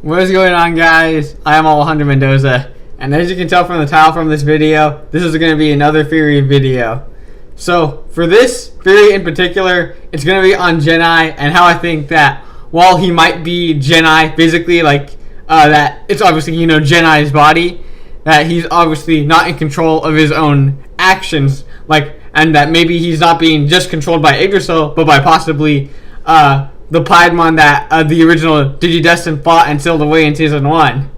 What is going on, guys? I am Alejandro Mendoza, and as you can tell from the title from this video, this is going to be another theory video. So for this theory in particular, it's going to be on Gennai and how I think that while he might be Gennai physically, that it's obviously, Gennai's body, that he's obviously not in control of his own actions, and that maybe he's not being just controlled by Yggdrasil, but by possibly the Piedmon that the original Digidestin fought and sealed away in Season 1.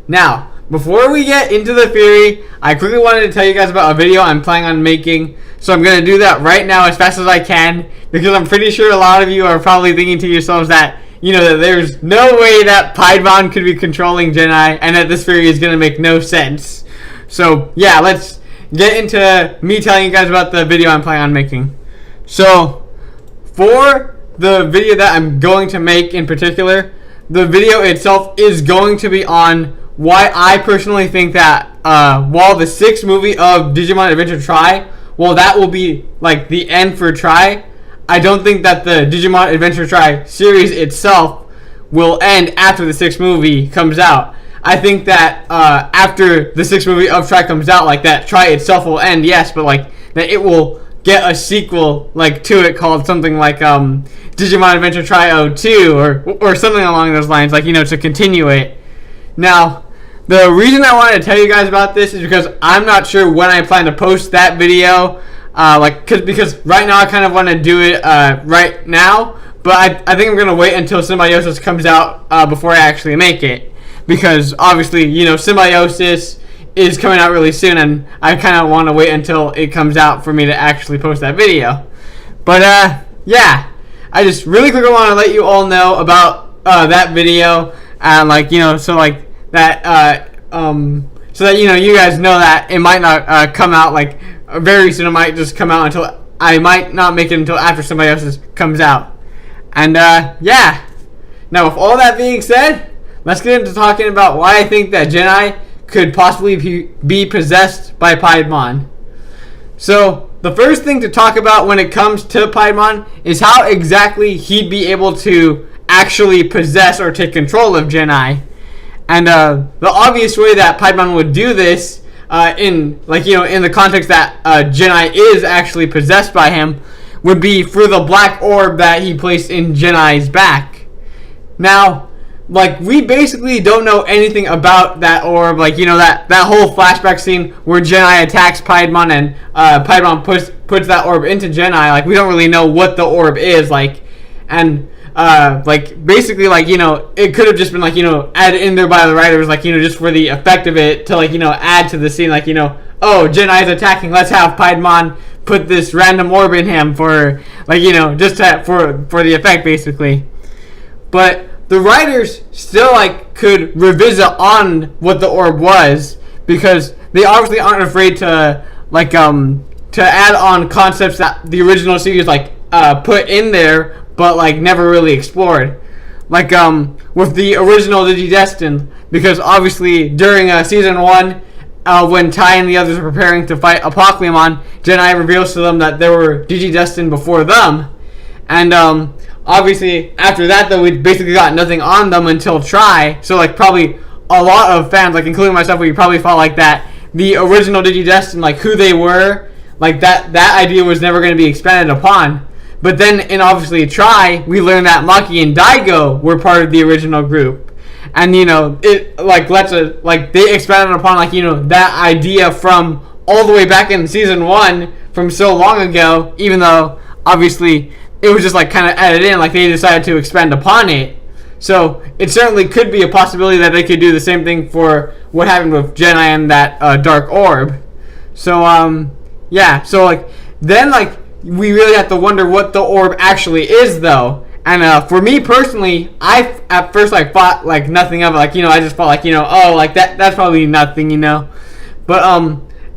Now, before we get into the theory, I quickly wanted to tell you guys about a video I'm planning on making. So I'm going to do that right now as fast as I can, because I'm pretty sure a lot of you are probably thinking to yourselves that, that there's no way that Piedmon could be controlling Gennai, and that this theory is going to make no sense. So, yeah, let's get into me telling you guys about the video I'm planning on making. So, for the video that I'm going to make in particular, the video itself is going to be on why I personally think that while the 6th movie of Digimon Adventure Tri, well, that will be the end for Tri, I don't think that the Digimon Adventure Tri series itself will end after the 6th movie comes out. I think that after the 6th movie of Tri comes out, that Tri itself will end, yes, but that it will get a sequel to it called something like Digimon Adventure Tri 02 or something along those lines, to continue it. Now, the reason I wanted to tell you guys about this is because I'm not sure when I plan to post that video, because right now I kind of want to do it right now, but I think I'm going to wait until Symbiosis comes out before I actually make it, because obviously, Symbiosis is coming out really soon, and I kind of want to wait until it comes out for me to actually post that video. But yeah, I just really quickly want to let you all know about that video, and so that you guys know that it might not come out very soon. It might just come out until I might not make it until after Symbiosis comes out. And yeah, now with all that being said, let's get into talking about why I think that Gennai could possibly be possessed by Piedmon. So, the first thing to talk about when it comes to Piedmon is how exactly he'd be able to actually possess or take control of Gennai. And the obvious way that Piedmon would do this, in the context that Gennai is actually possessed by him, would be through the black orb that he placed in Gennai's back. Now, we basically don't know anything about that orb, that whole flashback scene where Gennai attacks Piedmon and Piedmon puts that orb into Gennai. We don't really know what the orb is, and basically, it could have just been, added in there by the writers, just for the effect of it, to, add to the scene, oh, Gennai's attacking, let's have Piedmon put this random orb in him for, just for the effect, basically. But the writers still could revisit on what the orb was, because they obviously aren't afraid to add on concepts that the original series put in there, but never really explored. With the original Digidestin, because obviously during Season 1, when Tai and the others are preparing to fight Apocalypse, Gennai reveals to them that there were Digidestin before them, and obviously, after that, though, we basically got nothing on them until Tri. So, probably a lot of fans, including myself, we probably thought, that the original Digidestin, who they were, that idea was never going to be expanded upon. But then, in obviously Tri, we learned that Maki and Daigo were part of the original group. And, it, they expanded upon, that idea from all the way back in Season 1 from so long ago, even though, obviously, it was just kind of added in, they decided to expand upon it. So it certainly could be a possibility that they could do the same thing for what happened with Gennai and that dark orb. So yeah, so then we really have to wonder what the orb actually is, though. And for me personally, I at first thought nothing of it, I just thought that's probably nothing, But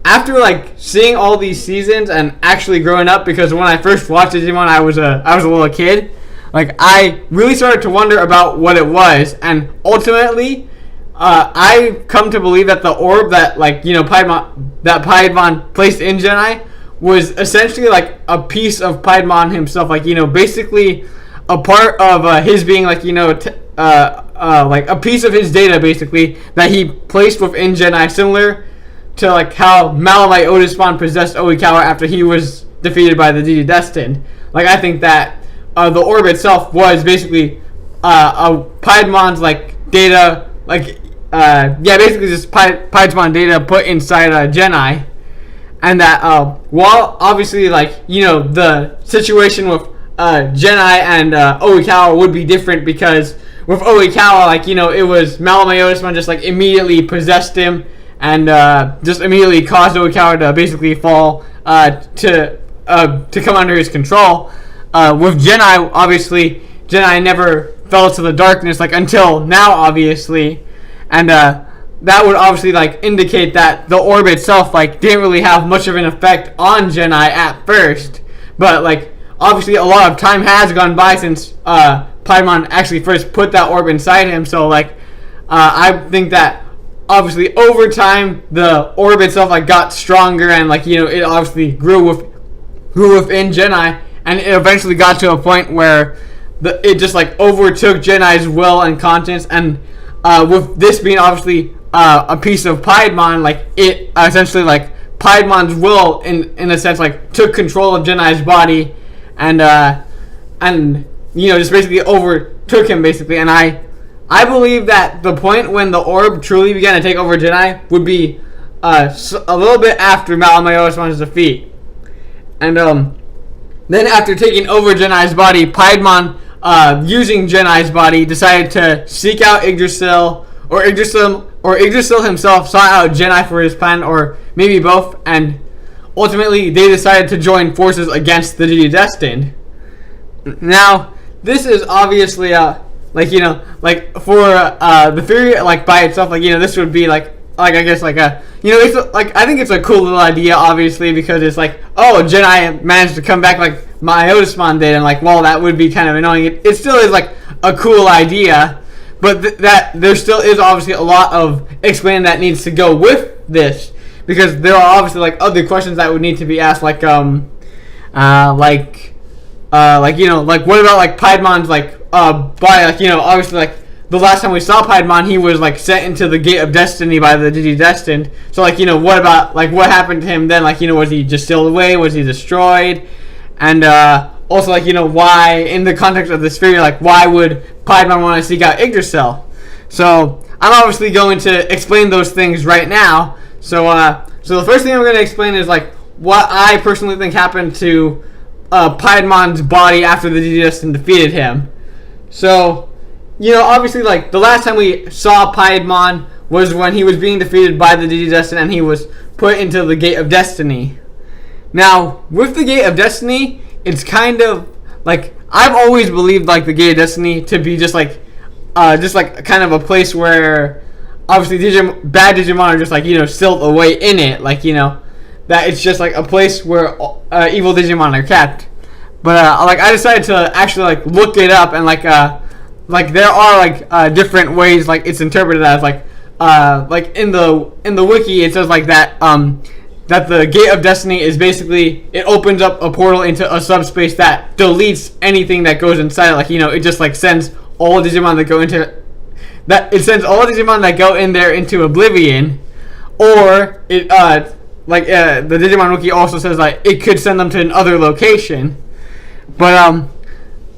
after seeing all these seasons and actually growing up, because when I first watched Digimon, I was a little kid. I really started to wonder about what it was, and ultimately, I come to believe that the orb that Piedmon placed in Gennai was essentially a piece of Piedmon himself, basically a part of his being like a piece of his data basically that he placed within Gennai, similar to like how malomyotismon possessed Oikawa after he was defeated by the Digidestined. Like I think that the orb itself was basically a Piedmon's like data, like basically just Piedmon data put inside Gennai, and that while obviously like the situation with Gennai and Oikawa would be different, because with Oikawa, like it was malomyotismon just like immediately possessed him and just immediately caused Oikawa to basically fall to come under his control. With Gennai, obviously Gennai never fell to the darkness like until now, obviously, and that would obviously like indicate that the orb itself like didn't really have much of an effect on Gennai at first, but like obviously a lot of time has gone by since Piedmon actually first put that orb inside him. So like I think that obviously over time the orb itself like got stronger, and like it obviously grew within Gennai, and it eventually got to a point where it just like overtook Gennai's will and conscience, and with this being obviously a piece of Piedmon, like it essentially like Piedmon's will in a sense like took control of Gennai's body, and just basically overtook him basically. And I believe that the point when the orb truly began to take over Gennai would be a little bit after malomyotismon's defeat, and then after taking over Gennai's body, Piedmon, using Gennai's body, decided to seek out Yggdrasil, or Yggdrasil himself sought out Gennai for his plan, or maybe both, and ultimately they decided to join forces against the Digidestined. Now, this is obviously like for the theory like by itself, like this would be like I guess like a it's like I think it's a cool little idea, obviously, because it's like, oh, Gennai managed to come back like malomyotismon did, and like, well, that would be kind of annoying. It still is like a cool idea, but that there still is obviously a lot of explaining that needs to go with this, because there are obviously like other questions that would need to be asked, like like what about like Piedmon's like body, like obviously like the last time we saw Piedmon, he was like sent into the Gate of Destiny by the Digidestined. So like what about like what happened to him then? Like was he just sealed away? Was he destroyed? And also like why, in the context of this theory, like why would Piedmon want to seek out Yggdrasil? So I'm obviously going to explain those things right now. So the first thing I'm going to explain is like what I personally think happened to Piedmon's body after the Digidestined defeated him. So obviously, like, the last time we saw Piedmon was when he was being defeated by the Digidestined and he was put into the Gate of Destiny. Now, with the Gate of Destiny, it's kind of, like, I've always believed, like, the Gate of Destiny to be just like kind of a place where, obviously, bad Digimon are just, like, sealed away in it. Like, that it's just, like, a place where evil Digimon are kept. But, like, I decided to actually, like, look it up, and, like there are like different ways like it's interpreted as, like in the wiki it says like that that the Gate of Destiny is basically, it opens up a portal into a subspace that deletes anything that goes inside it. Like it just like sends all Digimon that go into that, it sends all Digimon that go in there into oblivion, or it the Digimon wiki also says like it could send them to another location. But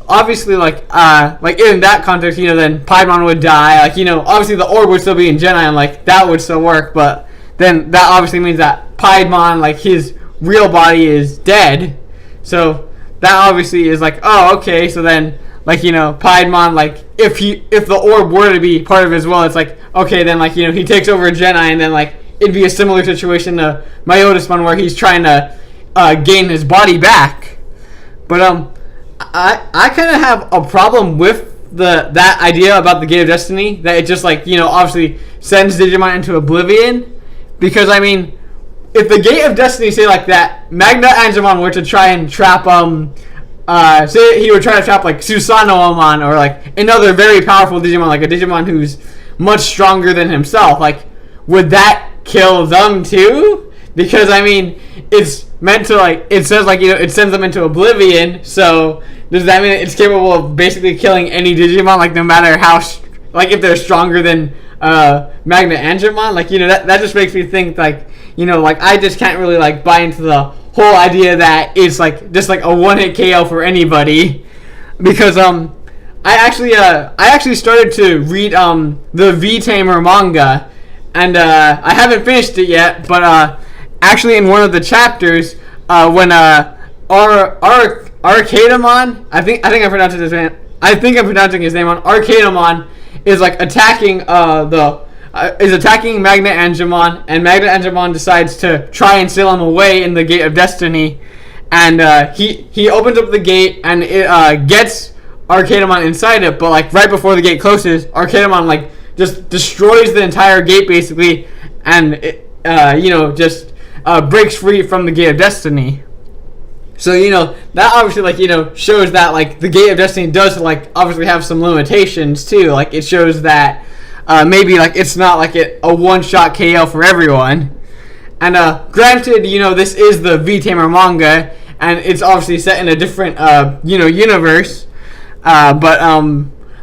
obviously, like in that context, then Piedmon would die. Like, obviously the orb would still be in Gennai, and like that would still work. But then that obviously means that Piedmon, like his real body, is dead. So that obviously is like, oh, okay. So then, like Piedmon, like if the orb were to be part of his will, it's like, okay, then like he takes over Gennai, and then like it'd be a similar situation to Myotismon where he's trying to gain his body back. But I kind of have a problem with that idea about the Gate of Destiny, that it just like obviously sends Digimon into oblivion, because I mean, if the Gate of Destiny, say like that Magna Angemon were to try and trap say he would try to trap like Susanomon, or like another very powerful Digimon, like a Digimon who's much stronger than himself, like would that kill them too? Because I mean, it's meant to like, it says like it sends them into oblivion, so does that mean it's capable of basically killing any Digimon, like no matter how like if they're stronger than Magna Angemon. Like, that just makes me think like, like I just can't really like buy into the whole idea that it's like just like a one-hit KO for anybody, because I actually started to read the V-Tamer manga, and I haven't finished it yet, but actually in one of the chapters when Arcadamon, I think I'm pronouncing his name. I think I'm pronouncing his name on Arcadamon is like attacking attacking Magna Angemon, and Magna Angemon decides to try and steal him away in the Gate of Destiny, and he opens up the gate and it gets Arcadamon inside it, but like right before the gate closes, Arcadamon like just destroys the entire gate basically, and it just breaks free from the Gate of Destiny. So that obviously like shows that like the Gate of Destiny does like obviously have some limitations too. Like it shows that maybe like it's not like a one-shot KO for everyone. And granted, this is the V-Tamer manga, and it's obviously set in a different universe. But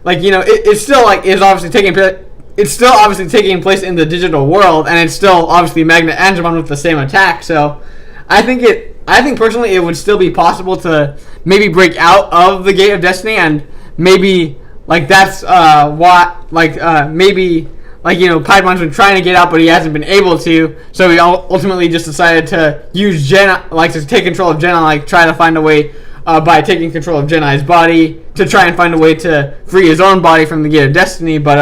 like it's still like is obviously taking place. It's still obviously taking place in the digital world, and it's still obviously Magna Angemon with the same attack. So I think personally it would still be possible to maybe break out of the Gate of Destiny, and maybe like that's maybe like Piedmon's been trying to get out, but he hasn't been able to. So he ultimately just decided to use Gennai, like to take control of Gennai, like try to find a way by taking control of Gennai's body to try and find a way to free his own body from the Gate of Destiny. But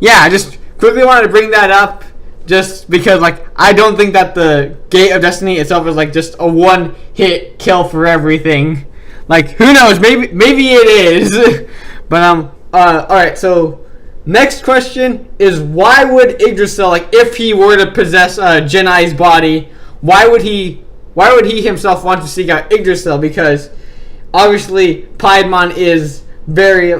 yeah, I just quickly wanted to bring that up, just because like I don't think that the Gate of Destiny itself is like just a one-hit kill for everything. Like who knows? Maybe it is. But all right. So next question is, why would Yggdrasil, like if he were to possess Gennai's body, why would he himself want to seek out Yggdrasil? Because obviously Piedmon is very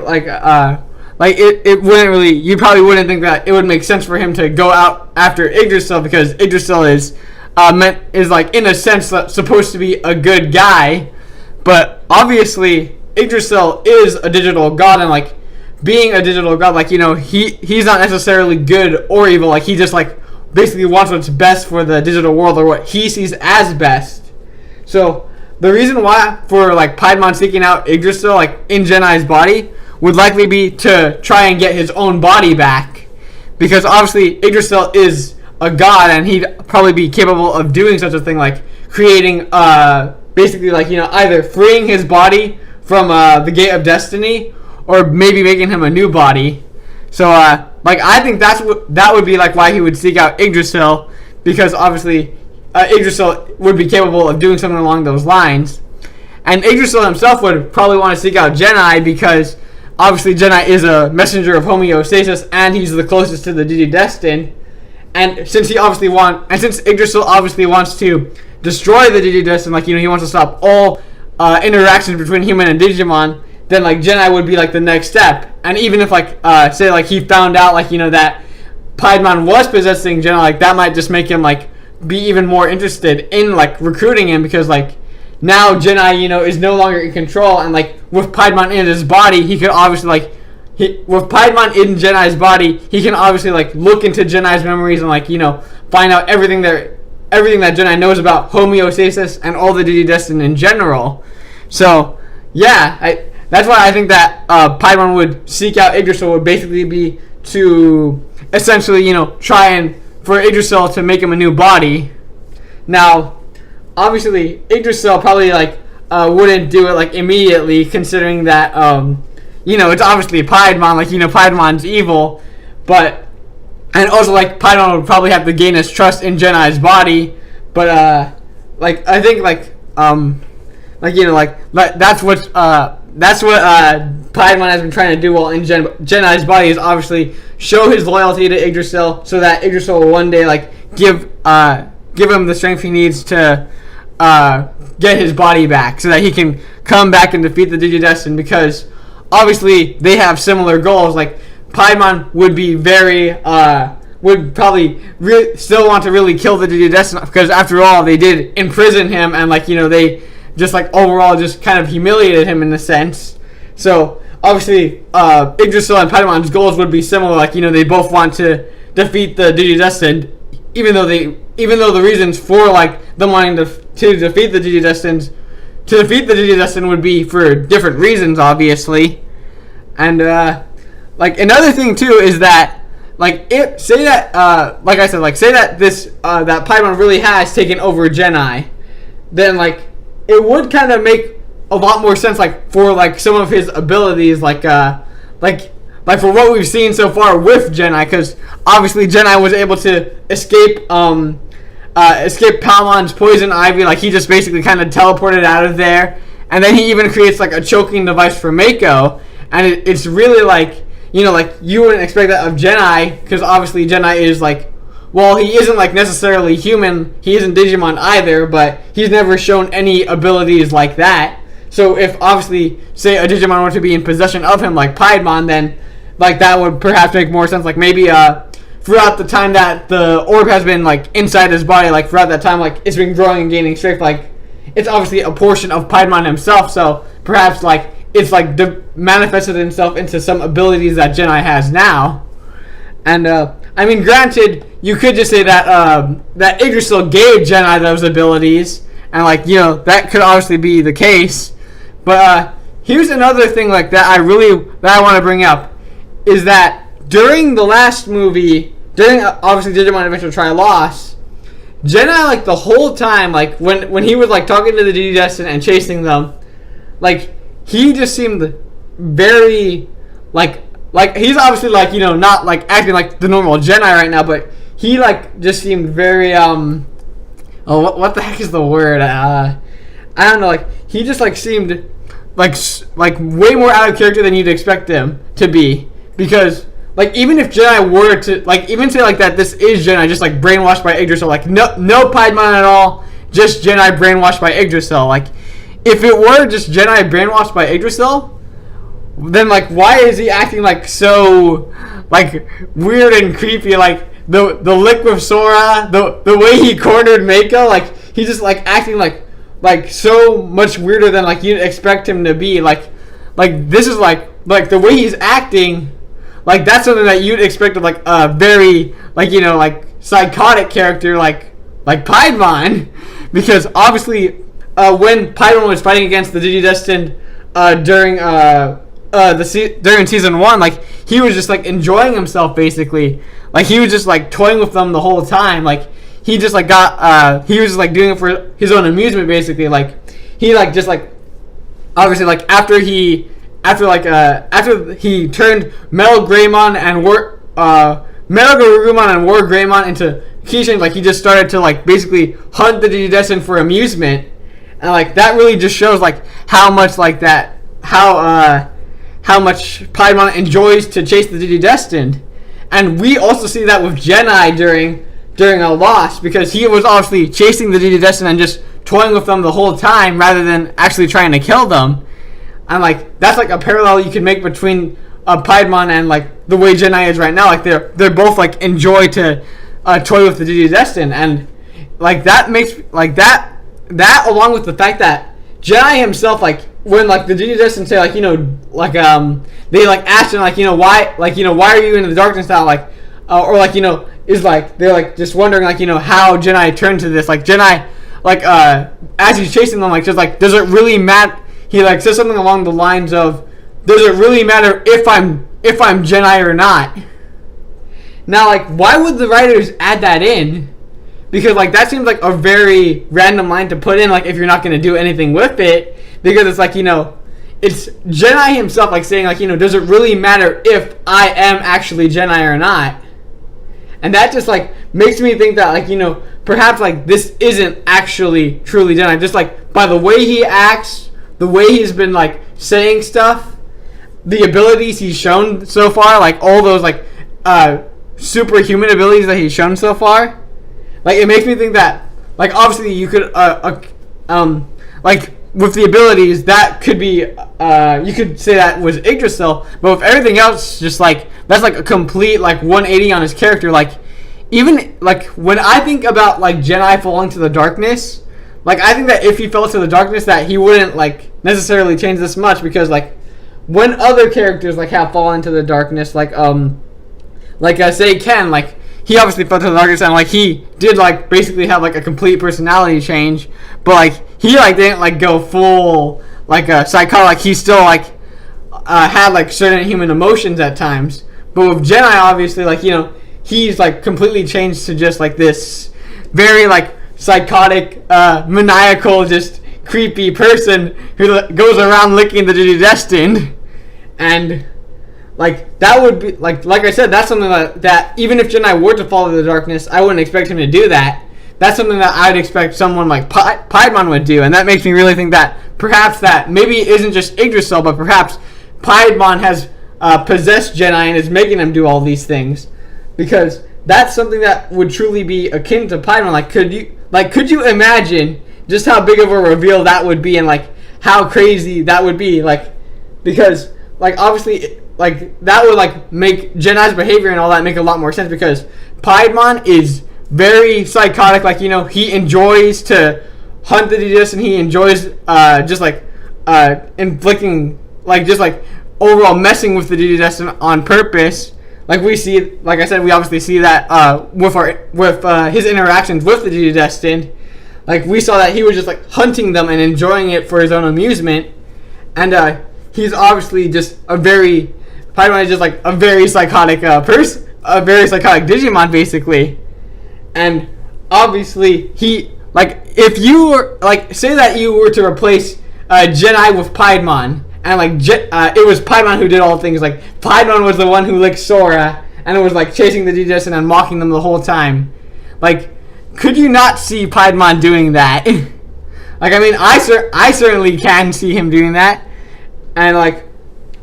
like it wouldn't really, you probably wouldn't think that it would make sense for him to go out after Yggdrasil, because Yggdrasil is like in a sense supposed to be a good guy, but obviously Yggdrasil is a digital god, and like being a digital god, like he's not necessarily good or evil. Like he just like basically wants what's best for the digital world, or what he sees as best. So the reason why for like Piedmon seeking out Yggdrasil like in Gennai's body would likely be to try and get his own body back, because obviously Yggdrasil is a god, and he'd probably be capable of doing such a thing, like creating basically like either freeing his body from the Gate of Destiny, or maybe making him a new body. So like I think that would be like why he would seek out Yggdrasil, because obviously Yggdrasil would be capable of doing something along those lines. And Yggdrasil himself would probably want to seek out Gennai, because obviously Gennai is a messenger of homeostasis, and he's the closest to the Digidestined. And since Yggdrasil obviously wants to destroy the Digidestined, like he wants to stop all interactions between human and Digimon, then like Gennai would be like the next step. And even if like say like he found out like that Piedmon was possessing Gennai, like that might just make him like be even more interested in like recruiting him, because like now Gennai is no longer in control, and like with Piedmon in his body, he could obviously like with Piedmon in Gennai's body, he can obviously like look into Gennai's memories and like find out everything that Gennai knows about homeostasis and all the Digidestined in general. So yeah, that's why I think that Piedmon would seek out Yggdrasil would basically be to essentially try and for Yggdrasil to make him a new body. Now obviously Yggdrasil probably like wouldn't do it like immediately, considering that it's obviously Piedmon, like Piedmon's evil, but and also like Piedmon would probably have to gain his trust in Gennai's body, but like I think that's what Piedmon has been trying to do while in Gennai's body, is obviously show his loyalty to Yggdrasil, so that Yggdrasil will one day like give him the strength he needs to get his body back, so that he can come back and defeat the Digidestined, because obviously they have similar goals. Like Piedmon would be would probably still want to really kill the Digidestined, because after all they did imprison him, and like they just like overall just kind of humiliated him in a sense. So obviously Yggdrasil and Piedmon's goals would be similar. Like, they both want to defeat the Digidestined, even though the reasons for like them wanting to defeat the Digidestined would be for different reasons, obviously. And like another thing too is that like say that this that Piedmon really has taken over Gennai, then like it would kind of make a lot more sense like for like some of his abilities like for what we've seen so far with Gennai, because obviously Gennai was able to escape Palmon's poison ivy. Like he just basically kind of teleported out of there, and then he even creates like a choking device for Mako, and it's really like like you wouldn't expect that of Gennai, because obviously Gennai is like, well, he isn't like necessarily human, he isn't Digimon either, but he's never shown any abilities like that. So if obviously say a Digimon were to be in possession of him like Piedmon, then like that would perhaps make more sense. Like maybe throughout the time that the orb has been like inside his body, like throughout that time like it's been growing and gaining strength, like it's obviously a portion of Piedmon himself, so perhaps like it's like manifested itself into some abilities that Gennai has now. And I mean, granted, you could just say that that Yggdrasil gave Gennai those abilities, and like that could obviously be the case. But here's another thing like that I want to bring up, is that during the last movie, during obviously Digimon Adventure Tri-Loss, Gennai like the whole time, like when he was like talking to the Digidestined and chasing them, like he just seemed very like he's obviously like not like acting like the normal Gennai right now, but he like just seemed very what the heck is the word, I don't know, like he just like seemed like way more out of character than you'd expect him to be, because like even if Gennai were to like even say like that this is Gennai just like brainwashed by Yggdrasil, like no Piedmon at all, just Gennai brainwashed by Yggdrasil, like if it were just Gennai brainwashed by Yggdrasil, then like why is he acting like so like weird and creepy, like the lick with Sora, the way he cornered Mako, like he's just like acting like so much weirder than like you'd expect him to be, like this is like the way he's acting, like that's something that you'd expect of like a very like like psychotic character like Piedmon, because obviously when Piedmon was fighting against the Digidestined during season 1, like he was just like enjoying himself basically, like he was just like toying with them the whole time, like he just like got he was just like doing it for his own amusement basically, like he like just like obviously like after he turned Metal Greymon and War Greymon into Kishin, like he just started to like basically hunt the Digidestined for amusement, and like that really just shows like how much like that how much Piedmon enjoys to chase the Digidestined. And we also see that with Gennai during a loss, because he was obviously chasing the Digidestined and just toying with them the whole time rather than actually trying to kill them. And like that's like a parallel you can make between Piedmon and like the way Gennai is right now. Like they're both like enjoy to toy with the Digidestined, and like that makes like that along with the fact that Gennai himself, like when like the Digidestined say like they like ask him like why are you in the darkness now, like or like is like they're like just wondering like how Gennai turned to this, like Gennai like as he's chasing them, like just like does it really matter, he like says something along the lines of, does it really matter if I'm Gennai or not? Now like why would the writers add that in? Because like that seems like a very random line to put in, like if you're not going to do anything with it, because it's like it's Gennai himself like saying like does it really matter if I am actually Gennai or not? And that just like makes me think that like perhaps like this isn't actually truly Gennai, just like by the way he acts, the way he's been like saying stuff, the abilities he's shown so far, like all those like superhuman abilities that he's shown so far. Like it makes me think that like obviously you could like with the abilities that could be you could say that was Yggdrasil, but with everything else just like that's like a complete like 180 on his character. Like even like when I think about like Gennai falling to the darkness, like I think that if he fell to the darkness that he wouldn't like necessarily change this much, because like when other characters like have fallen into the darkness, say Ken, like he obviously fell into the darkness and like he did like basically have like a complete personality change, but like he like didn't like go full like a psychotic. Like he still like had like certain human emotions at times. But with Gennai, obviously, like he's like completely changed to just like this very like psychotic, maniacal, just creepy person who goes around licking the Digidestined. And like that would be like I said, that's something that even if Gennai were to fall into the darkness, I wouldn't expect him to do that. That's something that I'd expect someone like Piedmon would do, and that makes me really think that perhaps that maybe it isn't just Yggdrasil, but perhaps Piedmon has possessed Gennai and is making him do all these things, because that's something that would truly be akin to Piedmon. Could you imagine just how big of a reveal that would be, and like how crazy that would be? Like, because like obviously like that would like make Gennai's behavior and all that make a lot more sense, because Piedmon is very psychotic. Like he enjoys to hunt the Digidestined, and he enjoys just like inflicting like just like overall messing with the Digidestined on purpose. Like we see, like I said, we obviously see that with his interactions with the Digidestined. Like we saw that he was just like hunting them and enjoying it for his own amusement, and he's obviously just Piedmon is just like a very psychotic person, a very psychotic Digimon basically. And obviously he like if you were like say that you were to replace Gennai with Piedmon, and like it was Piedmon who did all things. Like Piedmon was the one who licked Sora and it was like chasing the Digidestined and mocking them the whole time. Like, could you not see Piedmon doing that? Like, I mean, I certainly can see him doing that, and like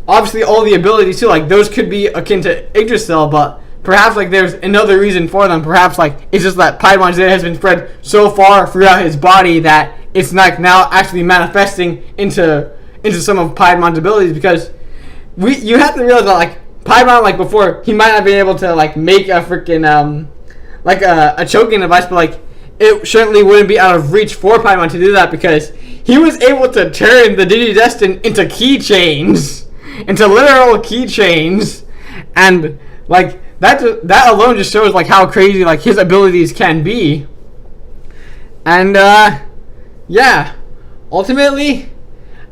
obviously all the abilities too. Like those could be akin to Yggdrasil, but perhaps like there's another reason for them. Perhaps like it's just that Piedmon's data has been spread so far throughout his body that it's like now actually manifesting into some of Piedmon's abilities, because you have to realize that like Piedmon, like before, he might not be able to like make a freaking like a choking device, but like it certainly wouldn't be out of reach for Piedmon to do that, because he was able to turn the Digidestined into keychains, into literal keychains, and like that alone just shows like how crazy like his abilities can be. And yeah, ultimately,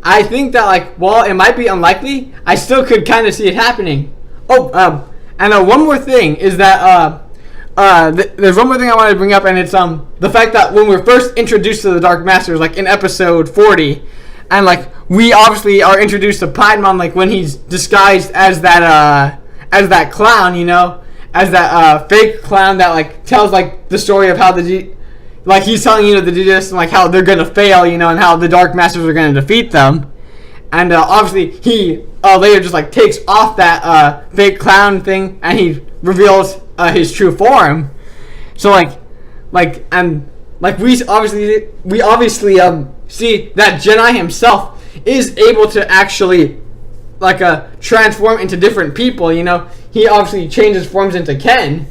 I think that like while it might be unlikely, I still could kind of see it happening. And one more thing is that there's one more thing I wanted to bring up, and it's the fact that when we're first introduced to the Dark Masters, like in episode 40, and like we obviously are introduced to Piedmon like when he's disguised as that clown, as that fake clown that like tells like the story of how like he's telling the Digidestined like how they're gonna fail, and how the Dark Masters are gonna defeat them, and obviously he later just like takes off that fake clown thing and he reveals his true form. So we obviously see that Gennai himself is able to actually transform into different people. He obviously changes forms into Ken,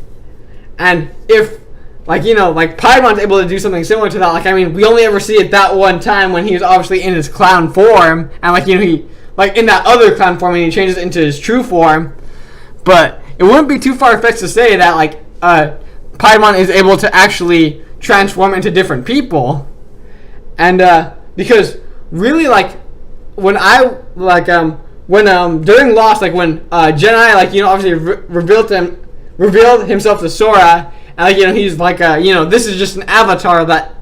and if Piedmon's able to do something similar to that. We only ever see it that one time when he was obviously in his clown form, and he in that other clown form, and he changes into his true form. But it wouldn't be too far-fetched to say that Piedmon is able to actually transform into different people, and because really when during Lost, when Gennai obviously revealed himself to Sora. And he's this is just an avatar that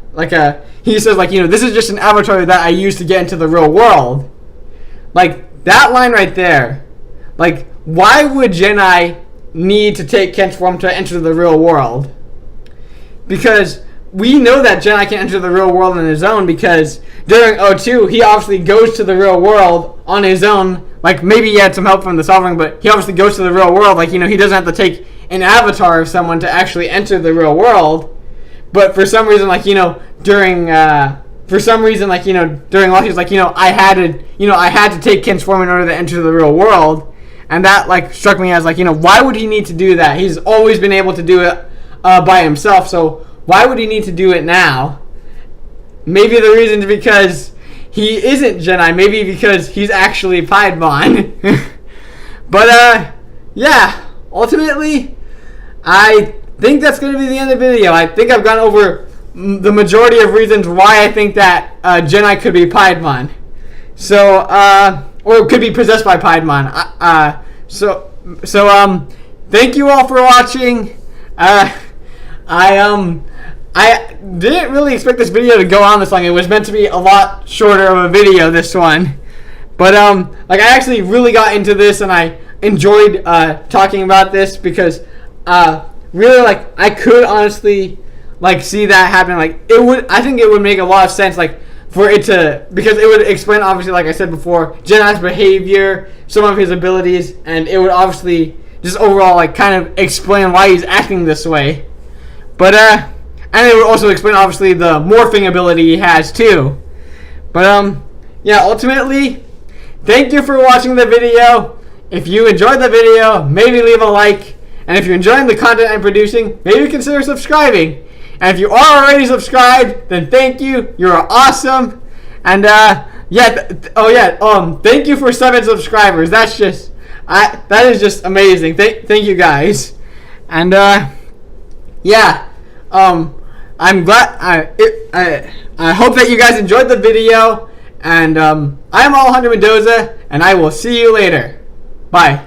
he says this is just an avatar that I use to get into the real world. That line right there, why would Gennai need to take Ken's form to enter the real world? Because we know that Gennai can enter the real world on his own, because during O2 he obviously goes to the real world on his own. Maybe he had some help from the Sovereign, but he obviously goes to the real world. He doesn't have to take an avatar of someone to actually enter the real world. But for some reason, during during Lost, he's I had to take Ken's form in order to enter the real world. And that struck me as why would he need to do that? He's always been able to do it by himself, so why would he need to do it now? Maybe the reason is because he isn't Gennai, maybe because he's actually Piedmon. But yeah, ultimately, I think that's going to be the end of the video. I think I've gone over the majority of reasons why I think that Gennai could be Piedmon. So, or could be possessed by Piedmon. So, thank you all for watching. I didn't really expect this video to go on this long. It was meant to be a lot shorter of a video, this one. But like I actually really got into this, and I enjoyed talking about this because really, like, I could honestly like see that happen. Like, it would, I think it would make a lot of sense, like, for it to, because it would explain, obviously, like I said before, Gennai's behavior, some of his abilities, and it would obviously just overall like kind of explain why he's acting this way. But and it would also explain obviously the morphing ability he has too. But yeah, ultimately, thank you for watching the video. If you enjoyed the video, maybe leave a like. And if you're enjoying the content I'm producing, maybe consider subscribing. And if you are already subscribed, then thank you. You're awesome. And yeah, thank you for 7 subscribers. That's just that is just amazing. Thank you guys. And yeah, I'm glad. I hope that you guys enjoyed the video. And I'm Alejandro Mendoza, and I will see you later. Bye.